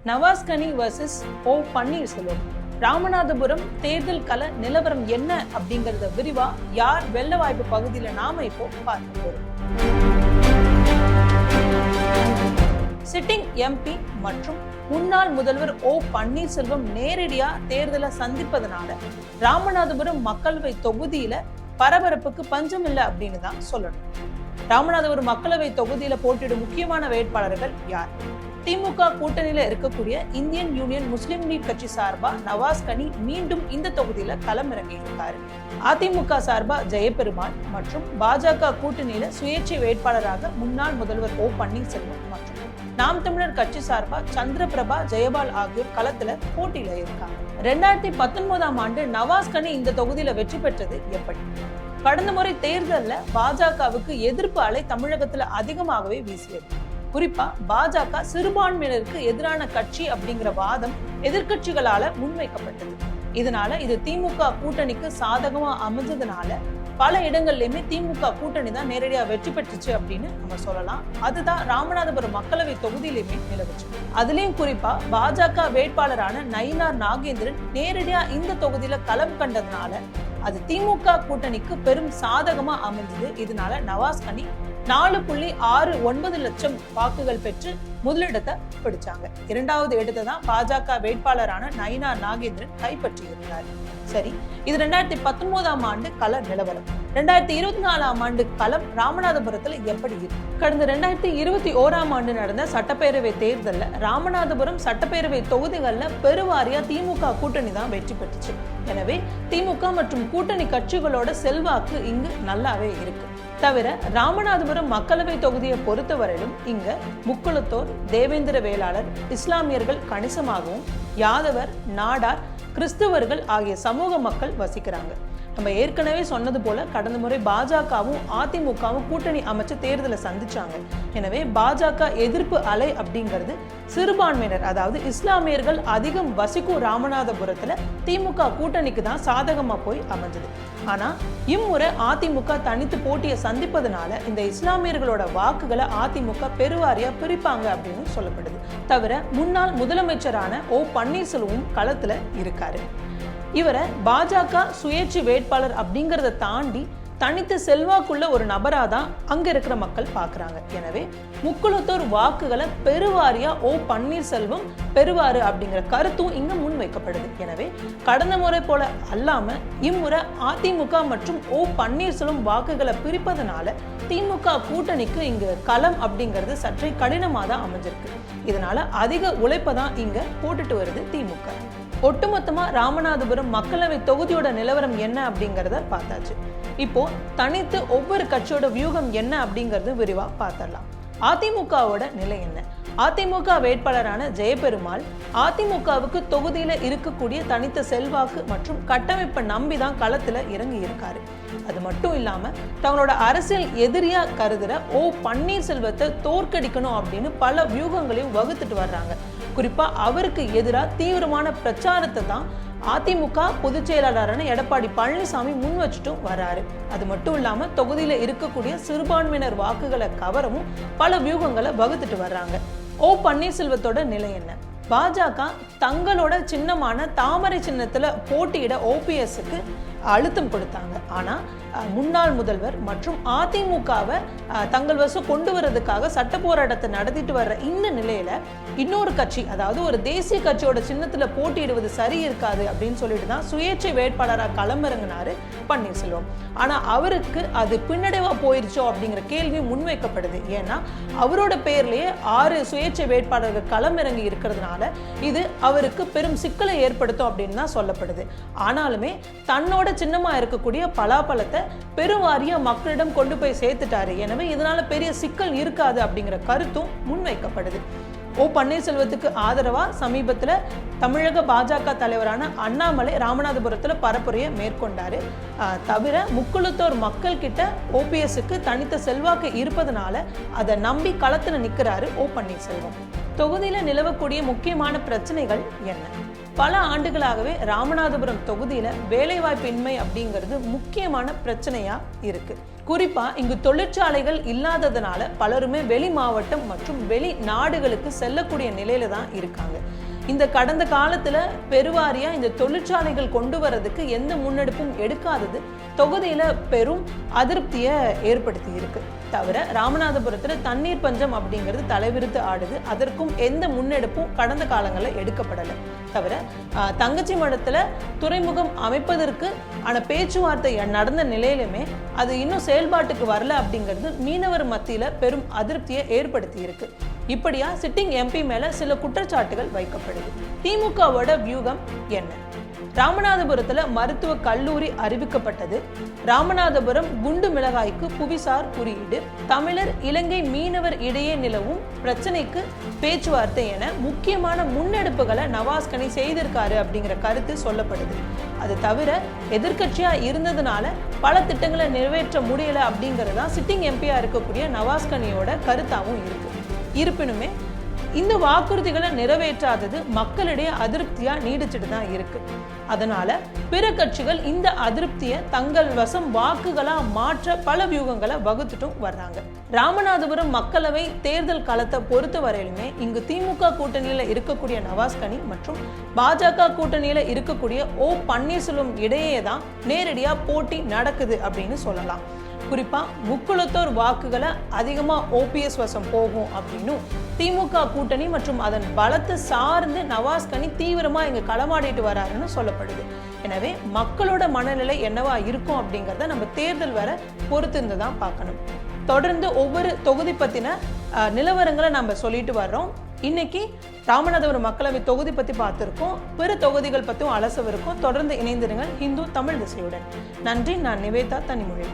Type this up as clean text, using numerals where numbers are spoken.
Navas Kani versus ஓ பன்னீர்செல்வம். ராமநாதபுரம் தேர்தல் கள நிலவரம் என்ன அப்படிங்கறத விரிவா யார் வெள்ள வாய்ப்பு பகுதியில நாம இப்போ பார்க்க போறோம். சிட்டிங் எம்பி மற்றும் முன்னாள் முதல்வர் ஓ பன்னீர்செல்வம் நேரடியா தேர்தலை சந்திப்பதனால ராமநாதபுரம் மக்களவை தொகுதியில பரபரப்புக்கு பஞ்சம் இல்லை அப்படின்னு தான் சொல்லணும். ராமநாதபுரம் மக்களவை தொகுதியில போட்டியிடும் முக்கியமான வேட்பாளர்கள் யார்? திமுக கூட்டணியில இருக்கக்கூடிய இந்தியன் யூனியன் முஸ்லிம் லீக் கட்சி சார்பா நவாஸ்கனி மீண்டும் இந்த தொகுதியில களமிறங்கி இருக்காரு. அதிமுக சார்பா ஜெயபெருமாள் மற்றும் பாஜக கூட்டணியில சுயேட்சை வேட்பாளராக முன்னாள் முதல்வர் ஓ பன்னீர்செல்வம் மற்றும் நாம் தமிழர் கட்சி சார்பா சந்திரபிரபா ஜெயபால் ஆகியோர் களத்துல போட்டியில இருக்காங்க. 2019ஆம் ஆண்டு நவாஸ்கனி இந்த தொகுதியில வெற்றி பெற்றது எப்படி? கடந்த முறை தேர்தல்ல பாஜகவுக்கு எதிர்ப்பு அலை தமிழகத்துல அதிகமாகவே வீசியது. குறிப்பா பாஜக சிறுபான்மையினருக்கு எதிரான கட்சி அப்படிங்கிற வாதம் எதிர்கட்சிகளால முன்வைக்கப்பட்டது. இதனால இது திமுக கூட்டணிக்கு சாதகமா அமைஞ்சதுனால பல இடங்கள்லயுமே திமுக கூட்டணி தான் நேரடியா வெற்றி பெற்றுச்சு அப்படின்னு நம்ம சொல்லலாம். அதுதான் ராமநாதபுரம் மக்களவை தொகுதியிலுமே நிலவுச்சு. அதுலயும் குறிப்பா பாஜக வேட்பாளரான நயினார் நாகேந்திரன் நேரடியா இந்த தொகுதியில களம் கண்டதுனால அது திமுக கூட்டணிக்கு பெரும் சாதகமா அமைஞ்சது. இதனால நவாஸ்கனி 4.69 லட்சம் வாக்குகள் பெற்று முதலிடத்தை பிடிச்சாங்க. இரண்டாவது இடத்தை தான் பாஜக வேட்பாளரான நயினார் நாகேந்திரன் கைப்பற்றி இருந்தார். சரி, இது 2019ஆம் ஆண்டு கள நிலவரம். 2024ஆம் ஆண்டு களம் ராமநாதபுரத்துல எப்படி இருக்கு? கடந்த 2021ஆம் ஆண்டு நடந்த சட்டப்பேரவை தேர்தல்ல ராமநாதபுரம் சட்டப்பேரவை தொகுதிகள்ல பெருவாரியா திமுக கூட்டணி தான் வெற்றி பெற்றுச்சு. எனவே திமுக மற்றும் கூட்டணி கட்சிகளோட செல்வாக்கு இங்கு நல்லாவே இருக்கு. தவிர ராமநாதபுரம் மக்களவை தொகுதியை பொறுத்தவரையிலும் இங்க முக்குளத்தோர், தேவேந்திர வேளாளர், இஸ்லாமியர்கள் கணிசமாகவும், யாதவர், நாடார், கிறிஸ்தவர்கள் ஆகிய சமூக மக்கள் வசிக்கிறாங்க. நம்ம ஏற்கனவே சொன்னது போல கடந்த முறை பாஜகவும் அதிமுகவும் கூட்டணி அமைச்சு தேர்தலை சந்திச்சாங்க. எனவே பாஜக எதிர்ப்பு அலை அப்படிங்கிறது சிறுபான்மையினர், அதாவது இஸ்லாமியர்கள் அதிகம் வசிக்கும் ராமநாதபுரத்துல திமுக கூட்டணிக்கு தான் சாதகமா போய் அமைஞ்சது. ஆனா இம்முறை அதிமுக தனித்து போட்டியை சந்திப்பதனால இந்த இஸ்லாமியர்களோட வாக்குகளை அதிமுக பெருவாரியா பிரிப்பாங்க அப்படின்னு சொல்லப்படுது. தவிர முன்னாள் முதலமைச்சரான ஓ பன்னீர்செல்வம் களத்துல இருக்காரு. இவரை பாஜக சுயேட்சை வேட்பாளர் அப்படிங்கறத தாண்டி தனித்து செல்வாக்குள்ள ஒரு நபராதான் அங்க இருக்கிற மக்கள் பாக்குறாங்க. எனவே முக்குளத்தோர் வாக்குகளை பெருவாரியா ஓ பன்னீர்செல்வம் பெறுவாரு அப்படிங்கிற கருத்தும் இங்க முன்வைக்கப்படுது. எனவே கடந்த முறை போல அல்லாம இம்முறை அதிமுக மற்றும் ஓ பன்னீர்செல்வம் வாக்குகளை பிரிப்பதனால திமுக கூட்டணிக்கு இங்கு களம் அப்படிங்கிறது சற்றே கடினமா தான் அமைஞ்சிருக்கு. இதனால அதிக உழைப்பை தான் இங்க போட்டுட்டு வருது திமுக. ஒட்டுமொத்தமா ராமநாதபுரம் மக்களவை தொகுதியோட நிலவரம் என்ன அப்படிங்கறத பார்த்தாச்சு. இப்போ தனித்து ஒவ்வொரு கட்சியோட வியூகம் என்ன அப்படிங்கறது விரிவா பார்த்தரலாம். அதிமுகவோட நிலை என்ன? அதிமுக வேட்பாளரான ஜெயபெருமாள் அதிமுகவுக்கு தொகுதியில இருக்கக்கூடிய தனித்த செல்வாக்கு மற்றும் கட்டமைப்பை நம்பிதான் களத்துல இறங்கி இருக்காரு. அது மட்டும் இல்லாம தங்களோட அரசியல் எதிரியா கருதுற ஓ பன்னீர்செல்வத்தை தோற்கடிக்கணும் அப்படின்னு பல வியூகங்களையும் வகுத்துட்டு வர்றாங்க. குறிப்பா அவருக்கு எதிராக தீவிரமான பிரச்சாரத்தை தான் அதிமுக பொதுச் செயலாளரான எடப்பாடி பழனிசாமி முன் வச்சுட்டும் வர்றாரு. அது மட்டும் இல்லாம தொகுதியில இருக்கக்கூடிய சிறுபான்மையினர் வாக்குகளை கவரவும் பல வியூகங்களை வகுத்துட்டு வர்றாங்க. ஓ பன்னீர்செல்வத்தோட நிலை என்ன? பாஜக தங்களோட சின்னமான தாமரை சின்னத்துல போட்டியிட ஓபிஎஸ்க்கு அழுத்தம் கொடுத்தாங்க. ஆனா முன்னாள் முதல்வர் மற்றும் அதிமுகவை தங்கள் வசம் கொண்டு வர்றதுக்காக சட்ட போராட்டத்தை நடத்திட்டு வர்ற இந்த நிலையில இன்னொரு கட்சி, அதாவது ஒரு தேசிய கட்சியோட சின்னத்துல போட்டியிடுவது சரி இருக்காது அப்படின்னு சொல்லிட்டு தான் சுயேட்சை வேட்பாளராக களமிறங்கினாரு பன்னீர்செல்வம். ஆனா அவருக்கு அது பின்னடைவா போயிருச்சோ அப்படிங்கிற கேள்வி முன்வைக்கப்படுது. ஏன்னா அவரோட பேர்லயே 6 சுயேட்சை வேட்பாளர்கள் களமிறங்கி இருக்கிறதுனால இது அவருக்கு பெரும் சிக்கலை ஏற்படுத்தும் அப்படின்னு தான் சொல்லப்படுது. ஆனாலுமே தன்னோட சின்னமா இருக்கக்கூடிய பலாப்பழத்தை பெருவாரியா மக்களிடம் கொண்டு போய் சேர்த்துட்டாரு. எனவே இதனால பெரிய சிக்கல் இருக்காது அப்படிங்கிற கருத்தும் முன்வைக்கப்படுது. ஓ பன்னீர்செல்வத்துக்கு ஆதரவா சமீபத்துல தமிழக பாஜக தலைவரான அண்ணாமலை ராமநாதபுரத்துல பரப்புரையை மேற்கொண்டாரு. தவிர முக்குளத்தோர் மக்கள் கிட்ட ஓபிஎஸ்க்கு தனித்த செல்வாக்கு இருப்பதனால அதை நம்பி களத்துல நிக்கிறாரு ஓ பன்னீர்செல்வம். தொகுதியில நிலவக்கூடிய முக்கியமான பிரச்சனைகள் என்ன? பல ஆண்டுகளாகவே ராமநாதபுரம் தொகுதியில வேலைவாய்ப்பின்மை அப்படிங்கிறது முக்கியமான பிரச்சனையா இருக்கு. குறிப்பா இங்கு தொழிற்சாலைகள் இல்லாததுனால பலருமே வெளி மாவட்டம் மற்றும் வெளி நாடுகளுக்கு செல்லக்கூடிய நிலையில தான் இருக்காங்க. இந்த கடந்த காலத்துல பெருவாரியா இந்த தொழிற்சாலைகள் கொண்டு வரதுக்கு எந்த முன்னெடுப்பும் எடுக்காதது தொகுதியில பெரும் அதிருப்தியை ஏற்படுத்தி இருக்கு. தவிர ராமநாதபுரத்துல தண்ணீர் பஞ்சம் அப்படிங்கிறது தலைவிரித்து ஆடுது. அதற்கும் எந்த முன்னெடுப்பும் கடந்த காலங்களில் எடுக்கப்படலை. தவிர தங்கச்சி மடத்துல துறைமுகம் அமைப்பதற்கு ஆன பேச்சுவார்த்தை நடந்த நிலையிலுமே அது இன்னும் செயல்பாட்டுக்கு வரல அப்படிங்கிறது மீனவர் மத்தியில பெரும் அதிருப்தியை ஏற்படுத்தி இருக்கு. இப்படியா சிட்டிங் எம்பி மேல சில குற்றச்சாட்டுகள் வைக்கப்படுது. திமுகவோட வியூகம் என்ன? ராமநாதபுரத்துல மருத்துவ கல்லூரி அறிவிக்கப்பட்டது. ராமநாதபுரம் குண்டு மிளகாய்க்கு புவிசார் குறியீடு, தமிழர் இலங்கை மீனவர் இடையே நிலவும் பிரச்சனைக்கு பேச்சுவார்த்தை என முக்கியமான முன்னெடுப்புகளை நவாஸ்கனி செய்திருக்காரு அப்படிங்கிற கருத்து சொல்லப்படுது. அது தவிர எதிர்கட்சியா இருந்ததுனால பல திட்டங்களை நிறைவேற்ற முடியல அப்படிங்கறதா சிட்டிங் எம்பியா இருக்கக்கூடிய நவாஸ்கனியோட கருத்தாவும் இருக்கு. இருப்பினுமே இந்த வாக்குறுதிகளை நிறைவேற்றாதது மக்களிடையே அதிருப்தியா நீடிச்சுட்டு தான் இருக்கு. அதனால பிற கட்சிகள் இந்த அதிருப்தியை தங்கள் வசம் வாக்குகளா மாற்ற பல வியூகங்களை வகுத்துட்டும் வர்றாங்க. ராமநாதபுரம் மக்களவை தேர்தல் களத்தை பொறுத்த வரையிலுமே இங்கு திமுக கூட்டணியில இருக்கக்கூடிய நவாஸ்கனி மற்றும் பாஜக கூட்டணியில இருக்கக்கூடிய ஓ பன்னீர்செல்வம் இடையே தான் நேரடியா போட்டி நடக்குது அப்படின்னு சொல்லலாம். குறிப்பா முக்குளத்தோர் வாக்குகளை அதிகமா ஓபிஎஸ் வசம் போகும் அப்படின்னும் திமுக கூட்டணி மற்றும் அதன் பலத்தை சார்ந்து நவாஸ்கனி தீவிரமா இங்க களமாடிட்டு வராருன்னு சொல்லப்படுது. எனவே மக்களோட மனநிலை என்னவா இருக்கும் அப்படிங்கிறத நம்ம தேர்தல் வர பொறுத்திருந்து தான் பார்க்கணும். தொடர்ந்து ஒவ்வொரு தொகுதி பத்தின நிலவரங்களை நம்ம சொல்லிட்டு வர்றோம். இன்னைக்கு ராமநாதபுரம் மக்களவை தொகுதி பத்தி பார்த்திருக்கோம். பிற தொகுதிகள் பத்தியும் அலசவிருக்கும். தொடர்ந்து இணைந்திருங்கள் ஹிந்து தமிழ் திசையுடன். நன்றி. நான் நிவேதா தனிமொழி.